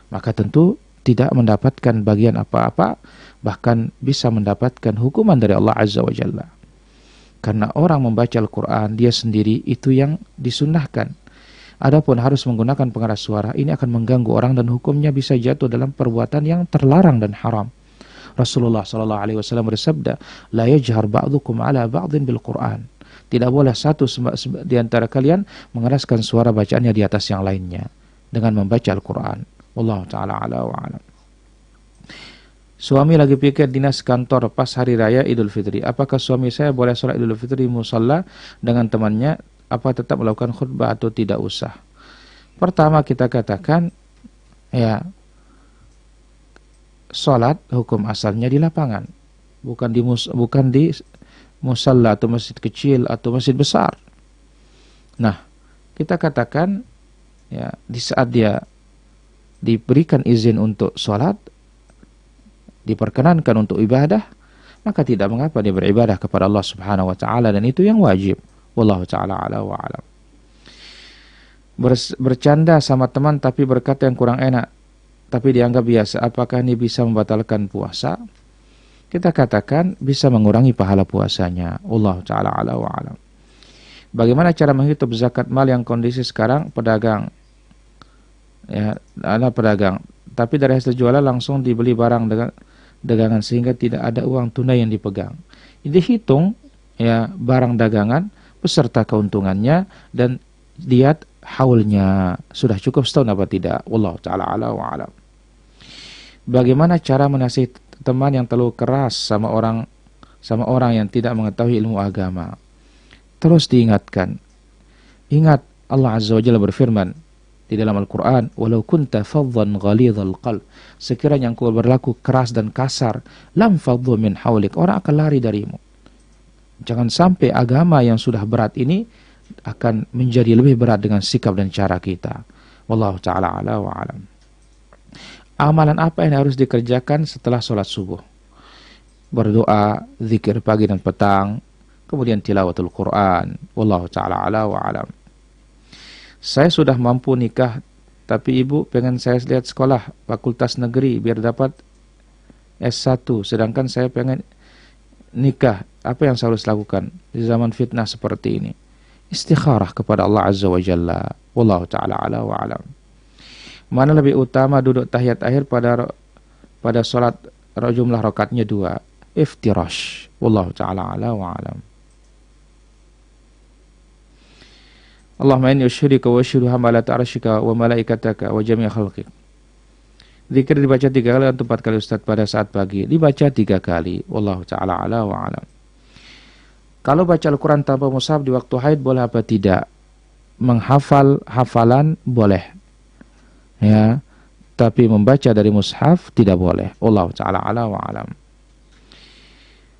Maka tentu tidak mendapatkan bagian apa-apa, bahkan bisa mendapatkan hukuman dari Allah Azza wa Jalla. Karena orang membaca Al-Quran, dia sendiri itu yang disunnahkan. Adapun harus menggunakan pengeras suara, ini akan mengganggu orang dan hukumnya bisa jatuh dalam perbuatan yang terlarang dan haram. Rasulullah SAW bersabda, la yajhar ba'dukum ala ba'din bil Quran. Tidak boleh satu di antara kalian mengeraskan suara bacaannya di atas yang lainnya dengan membaca Al-Quran. Wallahu ta'ala ala wa alam. Suami lagi pikir dinas kantor pas hari raya Idul Fitri. Apakah suami saya boleh sholat Idul Fitri musalla dengan temannya? Apa tetap melakukan khutbah atau tidak usah? Pertama kita katakan, ya, sholat hukum asalnya di lapangan, bukan di musalla atau masjid kecil atau masjid besar. Nah, kita katakan ya di saat dia diberikan izin untuk sholat, diperkenankan untuk ibadah, maka tidak mengapa dia beribadah kepada Allah Subhanahu wa taala, dan itu yang wajib. Wallahu taala ala wa alam. Bercanda sama teman tapi berkata yang kurang enak, tapi dianggap biasa, apakah ini bisa membatalkan puasa? Kita katakan bisa mengurangi pahala puasanya. Wallahu taala ala wa alam. Bagaimana cara menghitung zakat mal yang kondisi sekarang pedagang, ya, ada pedagang, tapi dari hasil jualan langsung dibeli barang dengan dagangan sehingga tidak ada uang tunai yang dipegang. Dihitung ya barang dagangan beserta keuntungannya dan lihat haulnya sudah cukup setahun apa tidak. Wallahu taala ala wa alam. Bagaimana cara menasihati teman yang terlalu keras sama orang yang tidak mengetahui ilmu agama? Terus diingatkan. Ingat Allah Azza wa Jalla berfirman di dalam Al-Quran, walau kunta faddan ghalidhal qalb, sekiranya engkau berlaku keras dan kasar, lam faddu min haulik, orang akan lari darimu. Jangan sampai agama yang sudah berat ini akan menjadi lebih berat dengan sikap dan cara kita. Wallahu ta'ala ala wa alam. Amalan apa yang harus dikerjakan setelah sholat subuh? Berdoa, zikir pagi dan petang, kemudian tilawatul Quran. Wallahu ta'ala ala wa alam. Saya sudah mampu nikah, tapi ibu pengen saya lihat sekolah fakultas negeri biar dapat S1, sedangkan saya pengen nikah. Apa yang saya harus lakukan di zaman fitnah seperti ini? Istikharah kepada Allah Azza wa Jalla. Wallahu ta'ala ala wa alam. Mana lebih utama duduk tahiyat akhir pada salat jumlah rakaatnya 2? Iftirash. Wallahu ta'ala ala wa alam. Allahumma inni usyhidika wa usyhidu hamalat arsyika wa malaikataka wa jami'a khalqik. Zikir dibaca 3 kali atau 4 kali Ustaz pada saat pagi? Dibaca 3 kali. Wallahu ta'ala ala wa alam. Kalau baca Al-Quran tanpa mushaf di waktu haid boleh apa tidak? Menghafal hafalan boleh. Ya, tapi membaca dari mushaf tidak boleh. Wallahu ta'ala ala wa alam.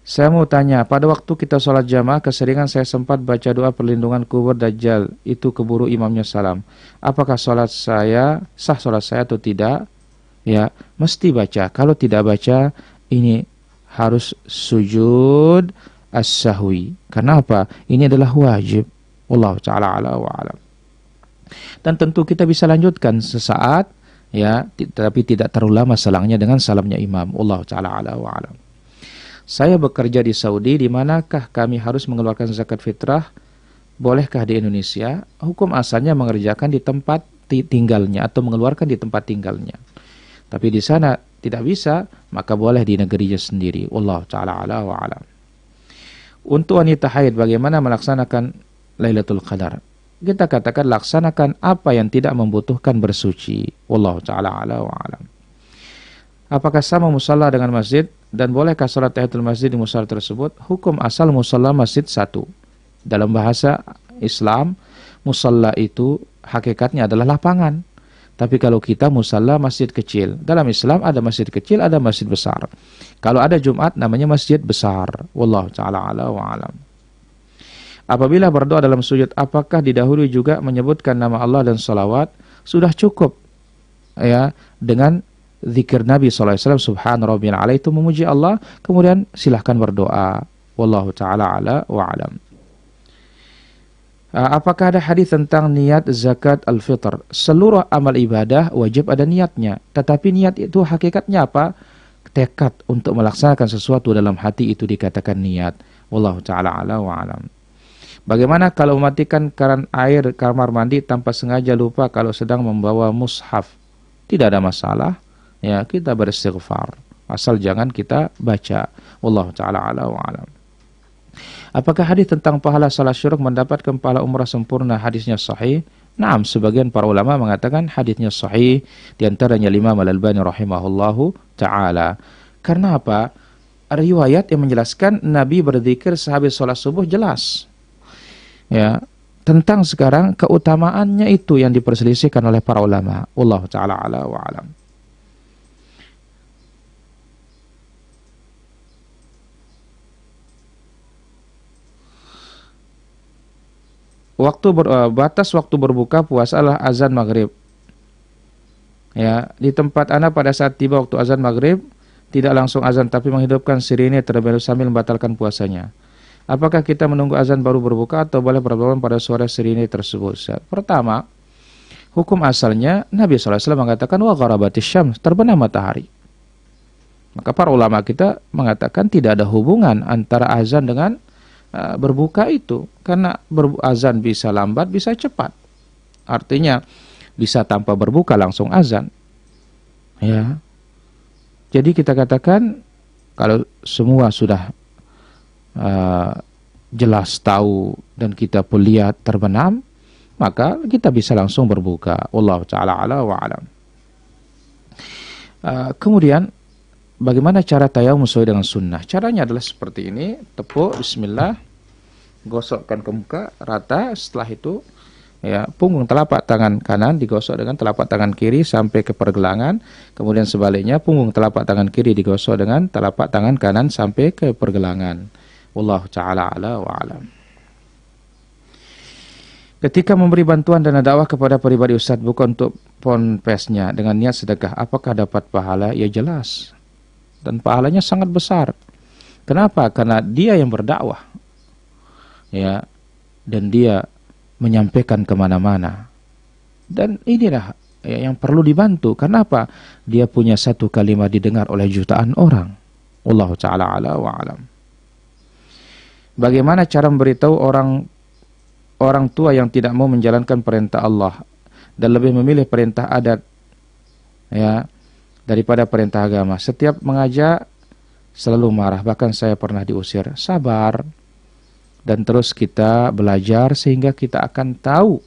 Saya mau tanya, pada waktu kita sholat jamaah, keseringan saya sempat baca doa perlindungan kubur Dajjal, itu keburu imamnya salam. Apakah sholat saya, sah sholat saya atau tidak? Ya, mesti baca. Kalau tidak baca, ini harus sujud as-sahwi. Karena apa? Ini adalah wajib. Wallahu ta'ala ala wa alam. Dan tentu kita bisa lanjutkan sesaat, ya, tapi tidak terlalu lama selangnya dengan salamnya imam. Wallahu ta'ala ala wa alam. Saya bekerja di Saudi, di manakah kami harus mengeluarkan zakat fitrah? Bolehkah di Indonesia? Hukum asalnya mengerjakan di tempat tinggalnya atau mengeluarkan di tempat tinggalnya. Tapi di sana tidak bisa, maka boleh di negerinya sendiri. Wallahu ta'ala ala wa alam. Untuk wanita haid, bagaimana melaksanakan Lailatul Qadar? Kita katakan laksanakan apa yang tidak membutuhkan bersuci. Wallahu ta'ala ala wa alam. Apakah sama musalla dengan masjid? Dan bolehkah sholat tahiyatul masjid di musalla tersebut? Hukum asal musalla masjid satu. Dalam bahasa Islam, musalla itu hakikatnya adalah lapangan. Tapi kalau kita musalla masjid kecil. Dalam Islam ada masjid kecil, ada masjid besar. Kalau ada Jumat namanya masjid besar. Wallahu ta'ala ala wa alam. Apabila berdoa dalam sujud, apakah didahului juga menyebutkan nama Allah dan salawat? Sudah cukup ya dengan zikir Nabi SAW, Subhan Rabbiyal A'la, itu memuji Allah, kemudian silahkan berdoa. Wallahu ta'ala ala wa alam. Apakah ada hadis tentang niat zakat al-fitr? Seluruh amal ibadah wajib ada niatnya. Tetapi niat itu hakikatnya apa? Tekad untuk melaksanakan sesuatu dalam hati itu dikatakan niat. Wallahu ta'ala ala wa alam. Bagaimana kalau mematikan keran air kamar mandi tanpa sengaja lupa kalau sedang membawa mushaf? Tidak ada masalah. Ya, kita beristighfar. Asal jangan kita baca. Wallahu ta'ala ala wa alam. Apakah hadis tentang pahala salat syuruk mendapatkan pahala umrah sempurna hadisnya sahih? Naam, sebagian para ulama mengatakan hadisnya sahih, di antaranya Imam Al-Albani rahimahullahu taala. Karena apa? Riwayat yang menjelaskan Nabi berzikir sehabis salat subuh jelas. Ya, tentang sekarang keutamaannya itu yang diperselisihkan oleh para ulama. Wallahu taala ala wa alam. batas waktu berbuka puasa adalah azan maghrib. Ya, di tempat Anda pada saat tiba waktu azan maghrib, tidak langsung azan tapi menghidupkan sirine terlebih dahulu sambil membatalkan puasanya. Apakah kita menunggu azan baru berbuka atau boleh berbuka pada suara sirine tersebut? Pertama, hukum asalnya Nabi SAW mengatakan wa gharabatis syams, terbenam matahari. Maka para ulama kita mengatakan tidak ada hubungan antara azan dengan berbuka itu, karena azan bisa lambat, bisa cepat. Artinya bisa tanpa berbuka langsung azan. Ya. Jadi kita katakan kalau semua sudah jelas tahu dan kita pun lihat terbenam, maka kita bisa langsung berbuka. Wallahu ta'ala ala wa alam. Kemudian bagaimana cara tayamum sesuai dengan sunnah? Caranya adalah seperti ini. Tepuk, bismillah, gosokkan ke muka rata. Setelah itu ya, punggung telapak tangan kanan digosok dengan telapak tangan kiri sampai ke pergelangan. Kemudian sebaliknya, punggung telapak tangan kiri digosok dengan telapak tangan kanan sampai ke pergelangan. Wallahu ta'ala ala wa alam. Ketika memberi bantuan dana dakwah kepada pribadi Ustadz bukan untuk ponpesnya dengan niat sedekah, apakah dapat pahala? Ya jelas. Dan pahalanya sangat besar. Kenapa? Karena dia yang berdakwah. Ya, dan dia menyampaikan kemana-mana. Dan inilah yang perlu dibantu. Kenapa? Dia punya satu kalimat didengar oleh jutaan orang. Wallahu ta'ala ala wa alam. Bagaimana cara memberitahu orang tua yang tidak mau menjalankan perintah Allah dan lebih memilih perintah adat ya daripada perintah agama? Setiap mengajak selalu marah, bahkan saya pernah diusir. Sabar. Dan terus kita belajar sehingga kita akan tahu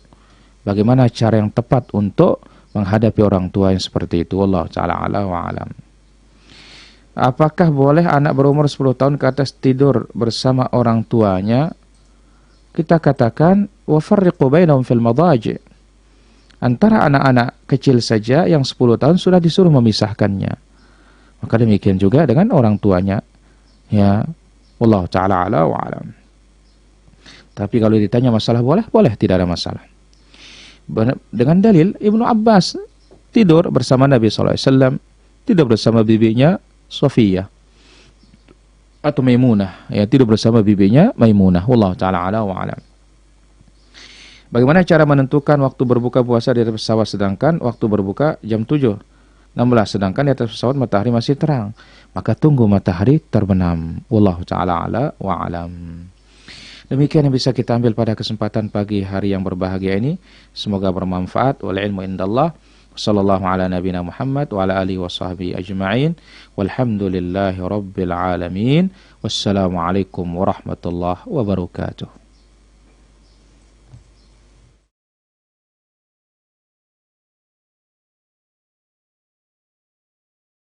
bagaimana cara yang tepat untuk menghadapi orang tua yang seperti itu. Wallahu ta'ala ala wa alam. Apakah boleh anak berumur 10 tahun ke atas tidur bersama orang tuanya? Kita katakan wa farriqu bainahum fil madaji'. Antara anak-anak kecil saja yang 10 tahun sudah disuruh memisahkannya. Maka demikian juga dengan orang tuanya. Ya, wallahu ta'ala ala wa alam. Tapi kalau ditanya masalah boleh, tidak ada masalah. Dengan dalil Ibnu Abbas tidur bersama Nabi SAW, tidur bersama bibinya Sofiyah atau Maimunah, ya, tidur bersama bibinya Maimunah. Wallahu ta'ala ala wa alam. Bagaimana cara menentukan waktu berbuka puasa di atas pesawat sedangkan waktu berbuka jam 7.16, sedangkan di atas pesawat matahari masih terang? Maka tunggu matahari terbenam. Wallahu ta'ala ala wa alam. Demikian yang bisa kita ambil pada kesempatan pagi hari yang berbahagia ini. Semoga bermanfaat. Wal ilmu indallah. Sallallahu ala nabina Muhammad wa ala alihi wa sahbihi ajma'in. Walhamdulillahi rabbil alamin. Wassalamualaikum warahmatullahi wabarakatuh.